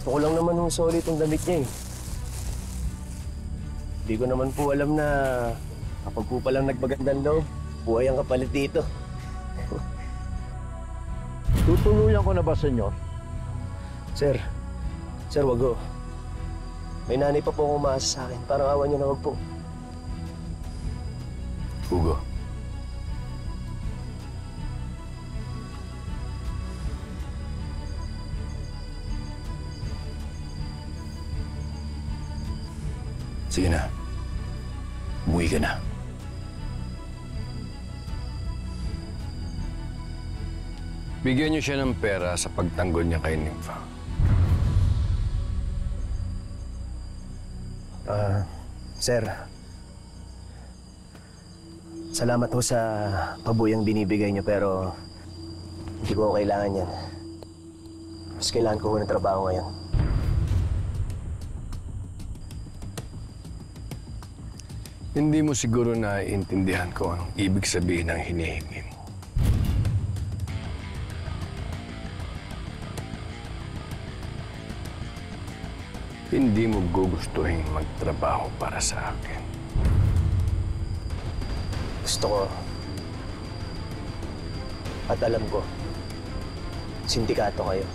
Gusto ko lang naman ng solid yung damit niya eh. Hindi ko naman po alam na kapag po palang nagmagandang loob, buhay ang kapalit dito. Tutuluyan ko na ba, senyor? Sir, wag ho. May nanay pa po akong umaasa sa akin. Parang awan niyo na wag po. Hugo. Sige na. Umuwi ka na. Bigyan niyo siya ng pera sa pagtanggol niya kay Nympha. Sir, salamat ho sa pabuyang binibigay niyo pero hindi ko kailangan yan. Mas kailangan ko ng trabaho ngayon. Hindi mo siguro naiintindihan ko ang ibig sabihin ng hinihingi mo. Hindi mo gugustuhin magtrabaho para sa akin. Gusto ko at alam ko, sindikato kayo.